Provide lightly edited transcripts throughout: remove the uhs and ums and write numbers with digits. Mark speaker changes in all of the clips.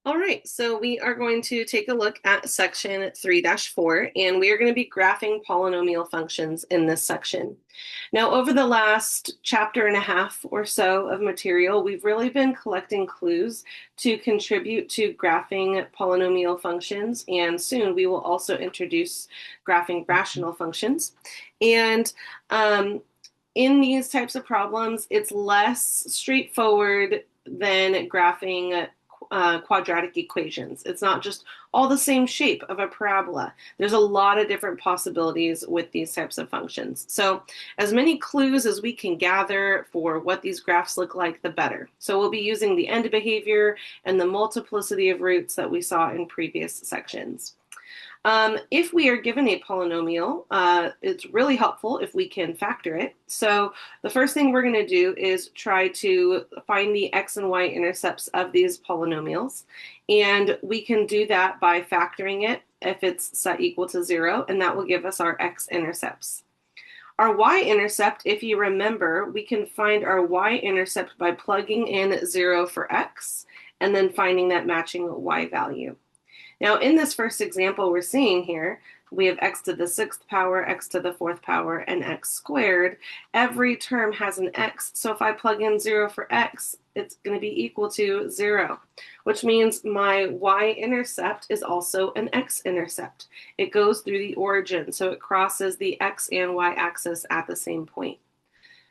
Speaker 1: All right, so we are going to take a look at section 3-4, and we are going to be graphing polynomial functions in this section. Now, over the last chapter and a half or so of material, we've really been collecting clues to contribute to graphing polynomial functions, and soon we will also introduce graphing rational functions. And in these types of problems, it's less straightforward than graphing quadratic equations. It's not just all the same shape of a parabola. There's a lot of different possibilities with these types of functions. So as many clues as we can gather for what these graphs look like, the better. So we'll be using the end behavior and the multiplicity of roots that we saw in previous sections. If we are given a polynomial, it's really helpful if we can factor it. So the first thing we're going to do is try to find the x and y intercepts of these polynomials. And we can do that by factoring it if it's set equal to 0, and that will give us our x-intercepts. Our y-intercept, if you remember, we can find our y-intercept by plugging in 0 for x and then finding that matching y value. Now, in this first example we're seeing here, we have x to the 6th power, x to the 4th power, and x squared. Every term has an x, so if I plug in 0 for x, it's going to be equal to 0, which means my y-intercept is also an x-intercept. It goes through the origin, so it crosses the x and y-axis at the same point.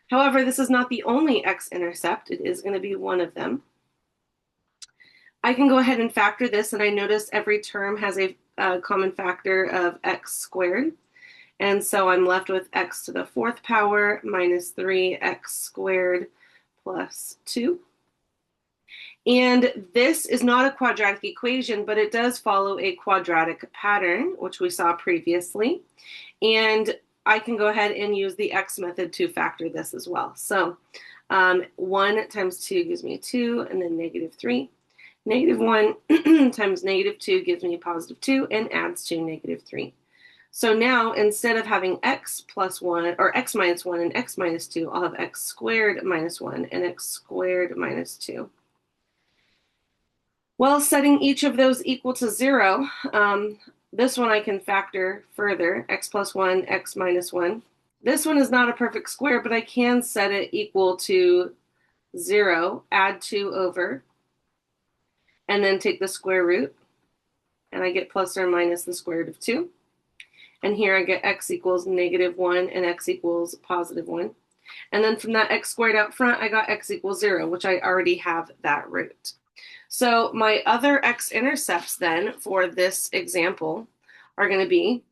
Speaker 1: However, this is not the only x-intercept. It is going to be one of them. I can go ahead and factor this, and I notice every term has a common factor of x squared. And so I'm left with x to the 4th power minus 3x squared plus 2. And this is not a quadratic equation, but it does follow a quadratic pattern, which we saw previously. And I can go ahead and use the x method to factor this as well. So 1 times 2 gives me 2, and then negative 3. Negative 1 times negative 2 gives me positive 2 and adds to negative 3. So now, instead of having x plus 1, or x minus 1 and x minus 2, I'll have x squared minus 1 and x squared minus 2. Well, setting each of those equal to 0, this one I can factor further, x plus 1, x minus 1. This one is not a perfect square, but I can set it equal to 0, add 2 over, and then take the square root, and I get plus or minus the square root of 2. And here I get x equals negative 1 and x equals positive 1. And then from that x squared out front, I got x equals 0, which I already have that root. So my other x-intercepts then for this example are going to be,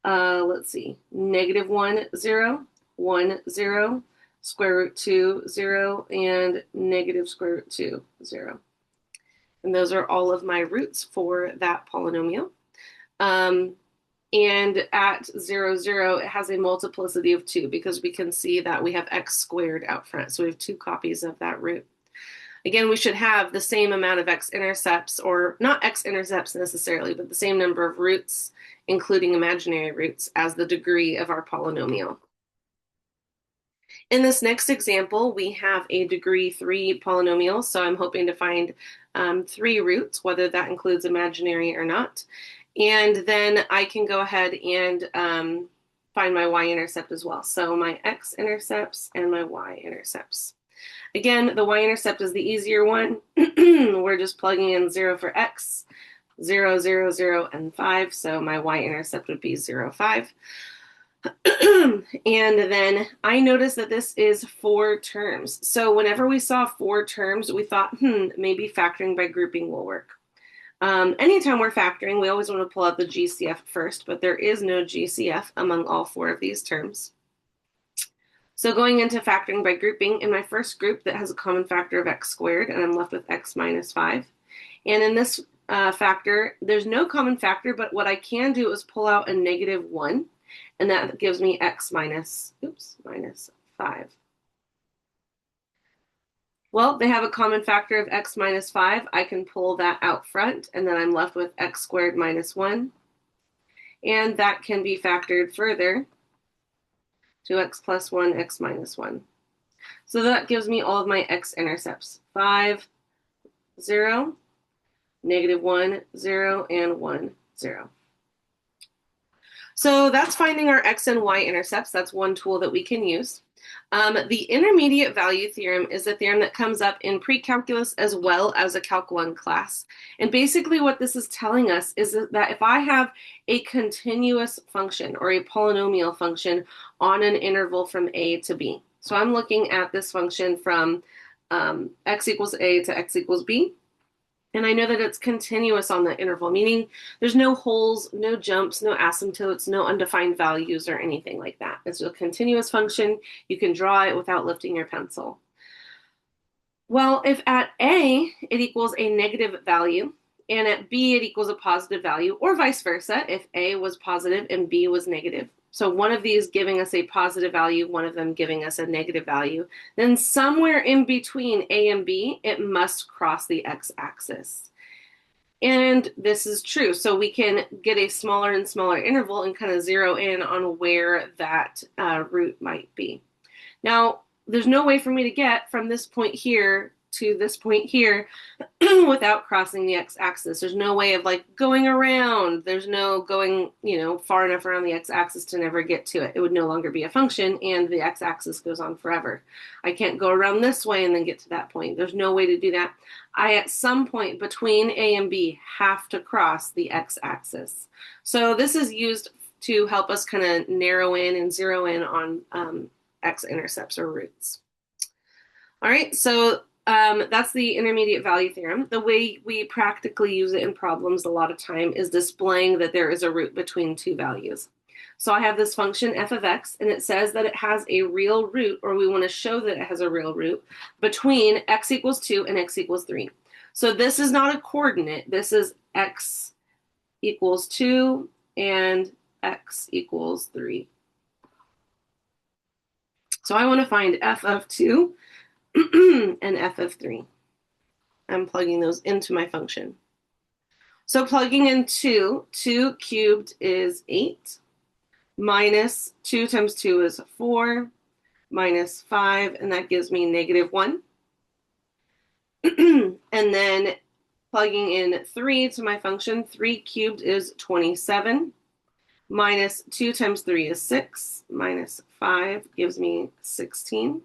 Speaker 1: let's see, negative 1, 0, 1, 0, square root 2, 0, and negative square root 2, 0. And those are all of my roots for that polynomial. And at 0, 0, it has a multiplicity of 2 because we can see that we have x squared out front. So we have 2 copies of that root. Again, we should have the same amount of x-intercepts, or not x-intercepts necessarily, but the same number of roots, including imaginary roots, as the degree of our polynomial. In this next example, we have a degree 3 polynomial, so I'm hoping to find 3 roots, whether that includes imaginary or not. And then I can go ahead and find my y-intercept as well. So my x-intercepts and my y-intercepts. Again, the y-intercept is the easier one. We're just plugging in 0 for x, 0, 0, 0, and 5. So my y-intercept would be 0, 5. And then I noticed that this is 4 terms. So whenever we saw 4 terms, we thought, maybe factoring by grouping will work. Anytime we're factoring, we always want to pull out the GCF first, but there is no GCF among all 4 of these terms. So going into factoring by grouping, in my first group that has a common factor of x squared, and I'm left with x minus 5. And in this factor, there's no common factor, but what I can do is pull out a negative 1. And that gives me x minus 5. Well, they have a common factor of x minus 5. I can pull that out front, and then I'm left with x squared minus 1. And that can be factored further to x plus 1, x minus 1. So that gives me all of my x-intercepts. 5, 0, -1, 0, and 1, 0. So that's finding our x and y intercepts. That's one tool that we can use. The intermediate value theorem is a theorem that comes up in pre-calculus as well as a Calc 1 class. And basically what this is telling us is that if I have a continuous function or a polynomial function on an interval from a to b, so I'm looking at this function from x equals a to x equals b, and I know that it's continuous on the interval, meaning there's no holes, no jumps, no asymptotes, no undefined values or anything like that. It's a continuous function. You can draw it without lifting your pencil. Well, if at A it equals a negative value and at B it equals a positive value, or vice versa, if A was positive and B was negative, so one of these giving us a positive value, one of them giving us a negative value, then somewhere in between A and B, it must cross the x-axis. And this is true. So we can get a smaller and smaller interval and kind of zero in on where that root might be. Now, there's no way for me to get from this point here to this point here without crossing the x-axis. There's no way of like going around. There's no going, far enough around the x-axis to never get to it. It would no longer be a function and the x-axis goes on forever. I can't go around this way and then get to that point. There's no way to do that. I, at some point between A and B, have to cross the x-axis. So this is used to help us kind of narrow in and zero in on x-intercepts or roots. All right, so that's the intermediate value theorem. The way we practically use it in problems a lot of time is displaying that there is a root between two values. So I have this function f of x, and it says that it has a real root, or we want to show that it has a real root, between x equals 2 and x equals 3. So this is not a coordinate. This is x equals 2 and x equals 3. So I want to find f of 2 and f of 3. I'm plugging those into my function. So plugging in 2 cubed is 8, minus 2 times 2 is 4, minus 5, and that gives me -1. And then plugging in 3 to my function, 3 cubed is 27, minus 2 times 3 is 6, minus 5 gives me 16.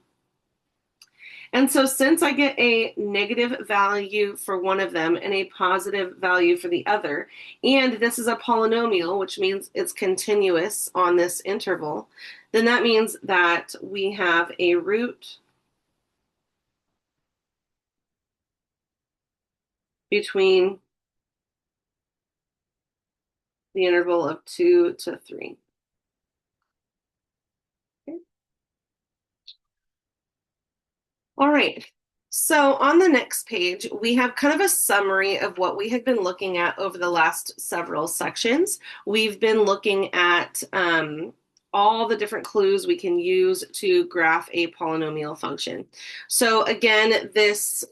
Speaker 1: And so since I get a negative value for one of them and a positive value for the other, and this is a polynomial, which means it's continuous on this interval, then that means that we have a root between the interval of 2 to 3. Okay. All right. So on the next page, we have kind of a summary of what we had been looking at over the last several sections. We've been looking at all the different clues we can use to graph a polynomial function. So again, this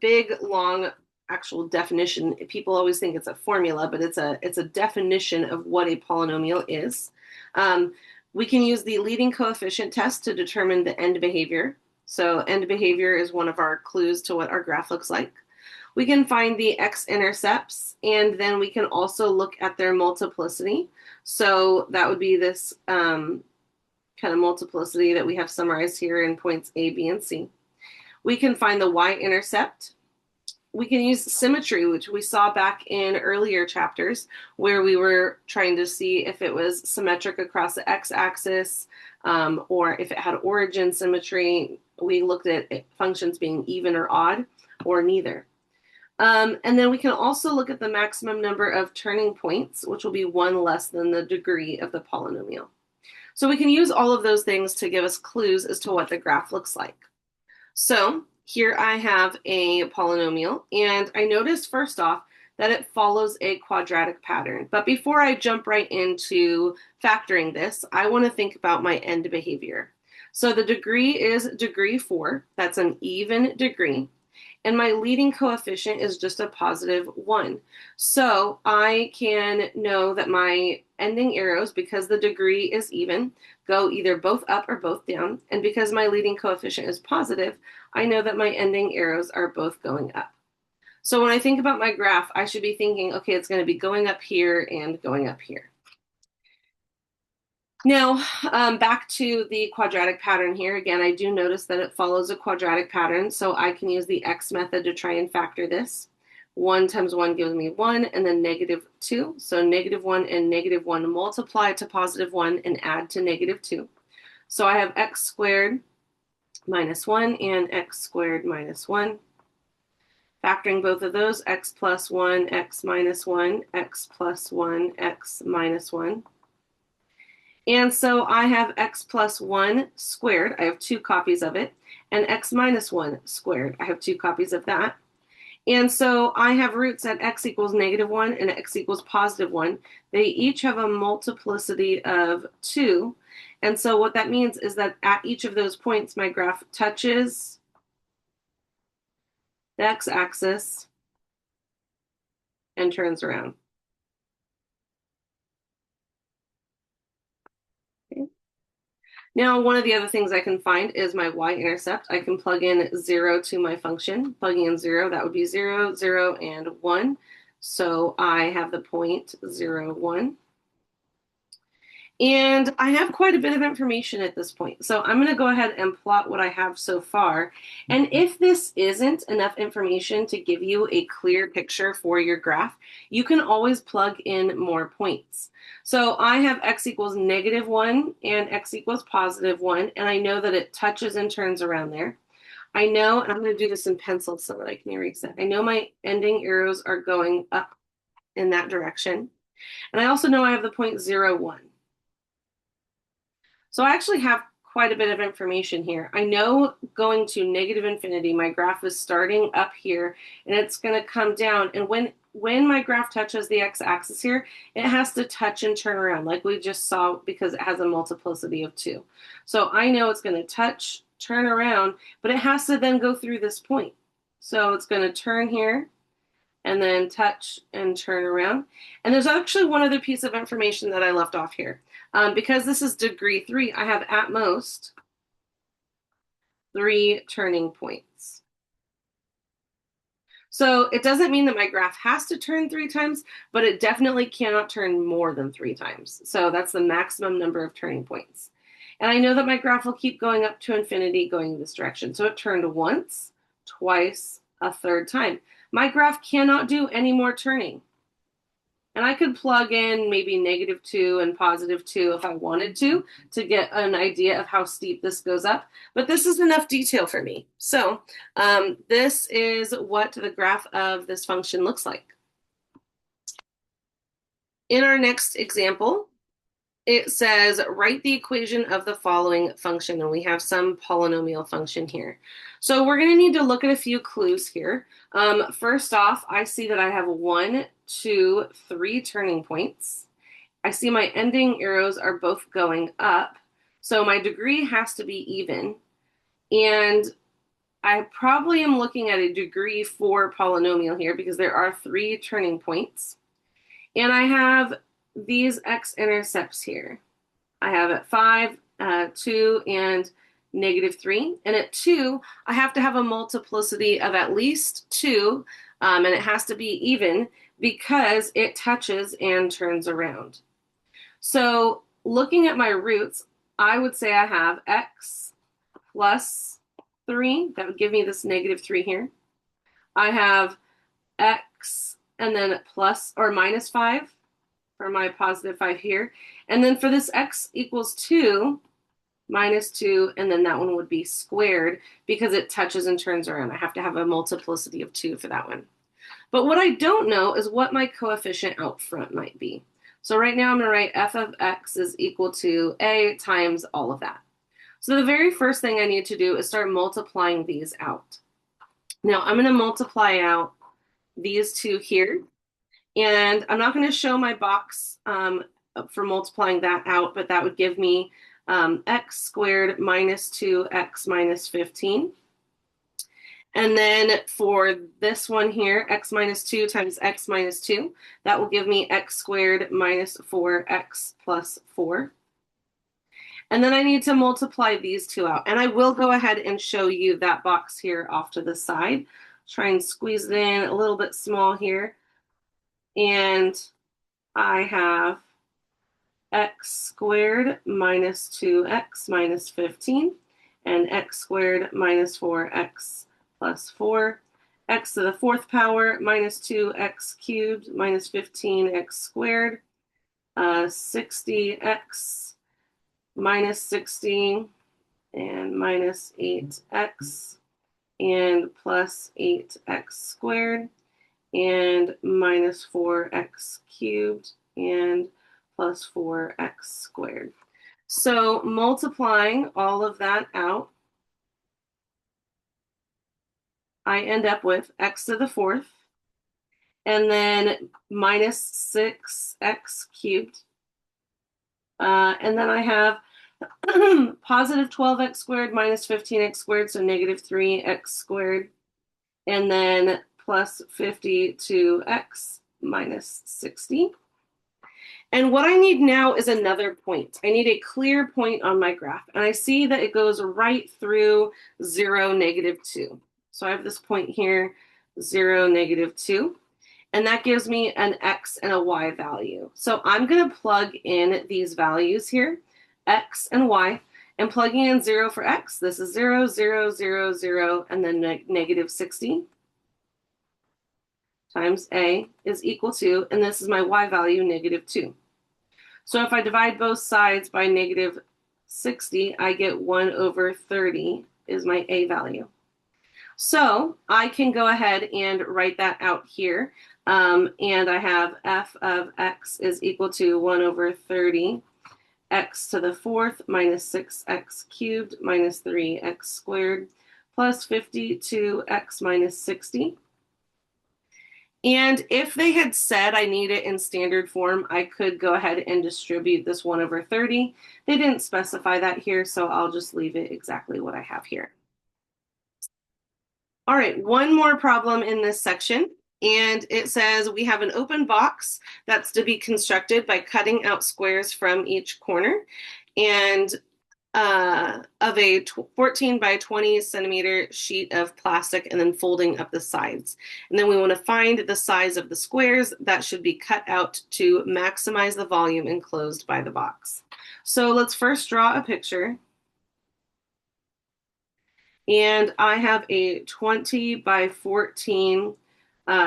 Speaker 1: big, long actual definition, people always think it's a formula, but it's a definition of what a polynomial is. We can use the leading coefficient test to determine the end behavior. So end behavior is one of our clues to what our graph looks like. We can find the x-intercepts, and then we can also look at their multiplicity. So that would be this kind of multiplicity that we have summarized here in points A, B, and C. We can find the y-intercept. We can use symmetry, which we saw back in earlier chapters, where we were trying to see if it was symmetric across the x-axis, or if it had origin symmetry. We looked at functions being even or odd, or neither. And then we can also look at the maximum number of turning points, which will be one less than the degree of the polynomial. So we can use all of those things to give us clues as to what the graph looks like. So here I have a polynomial, and I noticed first off that it follows a quadratic pattern. But before I jump right into factoring this, I want to think about my end behavior. So the degree is degree 4. That's an even degree. And my leading coefficient is just a +1. So I can know that my ending arrows, because the degree is even, go either both up or both down. And because my leading coefficient is positive, I know that my ending arrows are both going up. So when I think about my graph, I should be thinking, okay, it's going to be going up here and going up here. Now, back to the quadratic pattern here. Again, I do notice that it follows a quadratic pattern, so I can use the x method to try and factor this. 1 times 1 gives me 1, and then -2. So -1 and -1 multiply to +1 and add to -2. So I have x squared minus 1 and x squared minus 1. Factoring both of those, x plus 1, x minus 1, x plus 1, x minus 1. And so I have x plus 1 squared. I have 2 copies of it. And x minus 1 squared. I have 2 copies of that. And so I have roots at x equals -1 and x equals +1. They each have a multiplicity of 2. And so what that means is that at each of those points, my graph touches the x-axis and turns around. Okay. Now, one of the other things I can find is my y-intercept. I can plug in 0 to my function. Plugging in 0, that would be 0, 0, and 1. So I have the point 0, 1. And I have quite a bit of information at this point. So I'm going to go ahead and plot what I have so far. And if this isn't enough information to give you a clear picture for your graph, you can always plug in more points. So I have x equals -1 and x equals +1, and I know that it touches and turns around there. I know, and I'm going to do this in pencil so that I can erase it. I know my ending arrows are going up in that direction. And I also know I have the point 0, 1. So I actually have quite a bit of information here. I know going to -infinity, my graph is starting up here and it's going to come down. And when my graph touches the x-axis here, it has to touch and turn around like we just saw because it has a multiplicity of 2. So I know it's going to touch, turn around, but it has to then go through this point. So it's going to turn here and then touch and turn around. And there's actually one other piece of information that I left off here. Because this is degree 3, I have at most 3 turning points. So it doesn't mean that my graph has to turn 3 times, but it definitely cannot turn more than 3 times. So that's the maximum number of turning points. And I know that my graph will keep going up to infinity going this direction. So it turned once, twice, a third time. My graph cannot do any more turning. And I could plug in maybe -2 and +2 if I wanted to get an idea of how steep this goes up. But this is enough detail for me. So this is what the graph of this function looks like. In our next example, it says, write the equation of the following function, and we have some polynomial function here. So we're going to need to look at a few clues here. First off, I see that I have 1, 2, 3 turning points. I see my ending arrows are both going up, so my degree has to be even. And I probably am looking at a degree 4 polynomial here because there are 3 turning points. And I have these x-intercepts here. I have at 5, 2, and -3. And at 2, I have to have a multiplicity of at least 2, and it has to be even because it touches and turns around. So looking at my roots, I would say I have x plus 3. That would give me this -3 here. I have x and then plus or -5 for my +5 here. And then for this x equals 2, -2, and then that one would be squared because it touches and turns around. I have to have a multiplicity of 2 for that one. But what I don't know is what my coefficient out front might be. So right now I'm going to write f of x is equal to a times all of that. So the very first thing I need to do is start multiplying these out. Now I'm going to multiply out these two here. And I'm not going to show my box for multiplying that out, but that would give me x squared minus 2x minus 15. And then for this one here, x minus 2 times x minus 2, that will give me x squared minus 4x plus 4. And then I need to multiply these two out. And I will go ahead and show you that box here off to the side try and squeeze it in a little bit small here. And I have x squared minus 2x minus 15, and x squared minus 4x plus 4, x to the fourth power minus 2x cubed minus 15x squared, 60x minus 60 and minus 8x and plus 8x squared and minus 4x cubed and plus 4x squared. So multiplying all of that out, I end up with x to the fourth and then minus 6x cubed. And then I have positive 12x squared minus 15x squared, so negative 3x squared, and then plus 52x minus 60. And what I need now is another point. I need a clear point on my graph, and I see that it goes right through 0, negative 2. So I have this point here, 0, negative 2. And that gives me an x and a y value. So I'm going to plug in these values here, x and y, and plugging in 0 for x. This is 0, 0, 0, 0, and then negative 60 times a is equal to, and this is my y value, negative 2. So if I divide both sides by negative 60, I get 1 over 30 is my a value. So I can go ahead and write that out here. And I have f of x is equal to 1 over 30 x to the fourth minus 6x cubed minus 3x squared plus 52x minus 60. And if they had said I need it in standard form, I could go ahead and distribute this 1 over 30. They didn't specify that here, so I'll just leave it exactly what I have here. All right, one more problem in this section, and it says we have an open box that's to be constructed by cutting out squares from each corner, and of a 14 by 20 centimeter sheet of plastic and then folding up the sides. And then we want to find the size of the squares that should be cut out to maximize the volume enclosed by the box. So let's first draw a picture. And I have a 20 by 14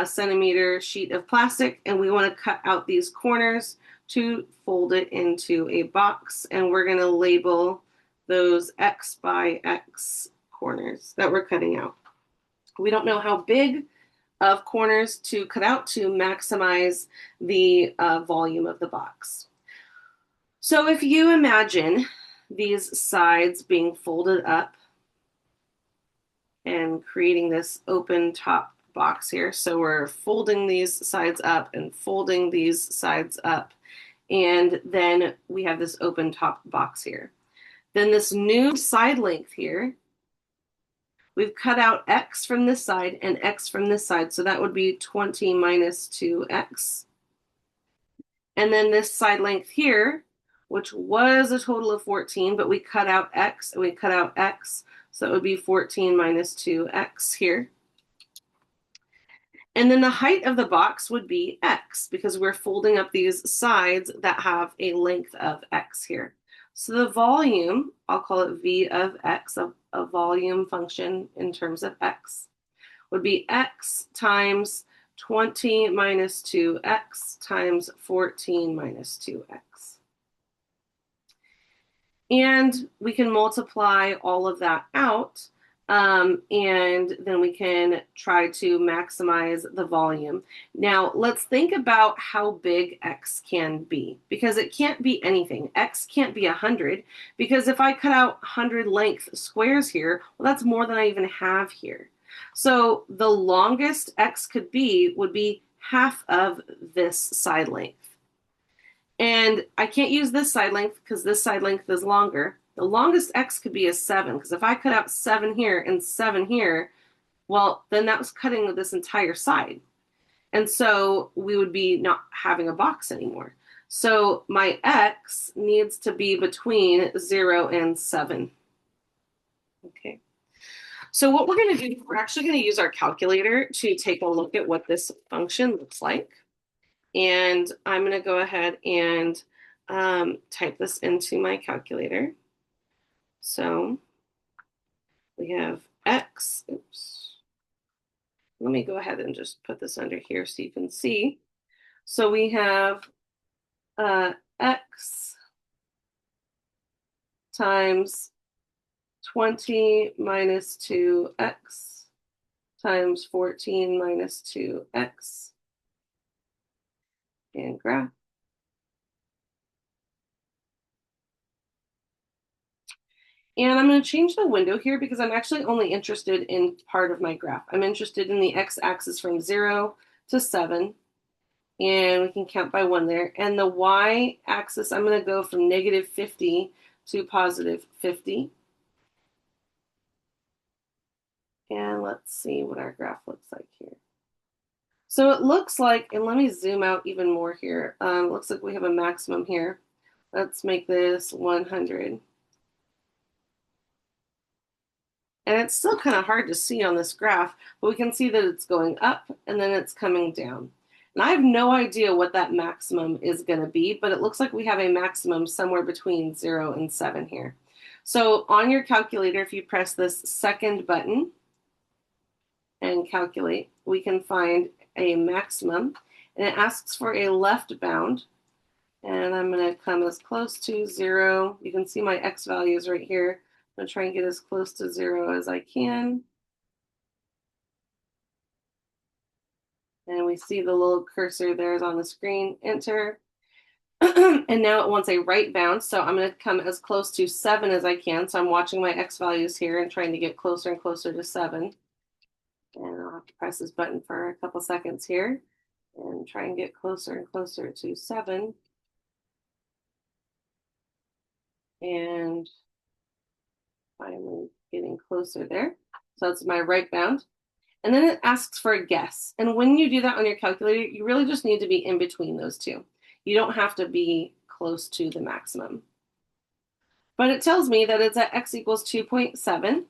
Speaker 1: centimeter sheet of plastic, and we want to cut out these corners to fold it into a box, and we're going to label those X by X corners that we're cutting out. We don't know how big of corners to cut out to maximize the volume of the box. So if you imagine these sides being folded up and creating this open top box here. So we're folding these sides up and folding these sides up. And then we have this open top box here. Then this new side length here, we've cut out x from this side and x from this side. So that would be 20 minus 2x. And then this side length here, which was a total of 14, but we cut out x and we cut out x. So it would be 14 minus 2x here. And then the height of the box would be x, because we're folding up these sides that have a length of x here. So the volume, I'll call it v of x, a volume function in terms of x, would be x times 20 minus 2x times 14 minus 2x. And we can multiply all of that out, and then we can try to maximize the volume. Now, let's think about how big x can be, because it can't be anything. X can't be 100, because if I cut out 100 length squares here, well, that's more than I even have here. So the longest x could be would be half of this side length. And I can't use this side length because this side length is longer. The longest x could be a 7, because if I cut out 7 here and 7 here, well, then that was cutting this entire side. And so we would be not having a box anymore. So my x needs to be between 0 and 7. Okay. So what we're going to do, we're actually going to use our calculator to take a look at what this function looks like. And I'm going to go ahead and type this into my calculator. So we have x, oops. Let me go ahead and just put this under here so you can see. So we have x times 20 minus 2x times 14 minus 2x and graph. And I'm going to change the window here because I'm actually only interested in part of my graph. I'm interested in the x-axis from 0 to 7. And we can count by 1 there. And the y-axis, I'm going to go from negative 50 to positive 50. And let's see what our graph looks like here. So it looks like, and let me zoom out even more here. Looks like we have a maximum here. Let's make this 100. And it's still kind of hard to see on this graph, but we can see that it's going up and then it's coming down. And I have no idea what that maximum is going to be, but it looks like we have a maximum somewhere between 0 and 7 here. So on your calculator, if you press this second button and calculate, we can find a maximum, and it asks for a left bound. And I'm going to come as close to 0. You can see my x values right here. I'm going to try and get as close to 0 as I can. And we see the little cursor there is on the screen, enter. And now it wants a right bound, so I'm going to come as close to 7 as I can. So I'm watching my x values here and trying to get closer and closer to 7. And I'll have to press this button for a couple seconds here and try and get closer and closer to 7. And finally getting closer there. So that's my right bound. And then it asks for a guess. And when you do that on your calculator, you really just need to be in between those two. You don't have to be close to the maximum. But it tells me that it's at x equals 2.7.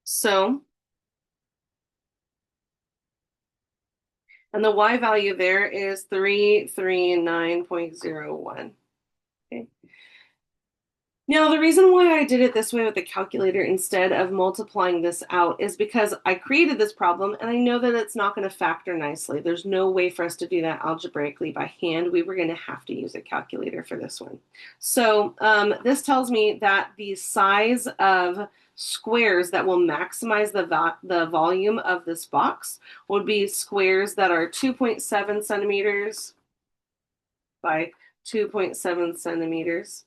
Speaker 1: So, and the y value there is 339.01. Okay. Now, the reason why I did it this way with the calculator instead of multiplying this out is because I created this problem and I know that it's not going to factor nicely. There's no way for us to do that algebraically by hand. We were going to have to use a calculator for this one. So this tells me that the size of squares that will maximize the volume of this box would be squares that are 2.7 centimeters by 2.7 centimeters.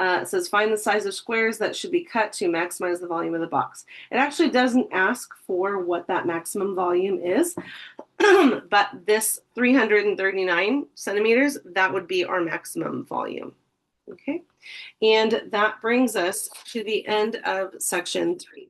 Speaker 1: It says find the size of squares that should be cut to maximize the volume of the box. It actually doesn't ask for what that maximum volume is, but this 339 centimeters, that would be our maximum volume. Okay, and that brings us to the end of section 3.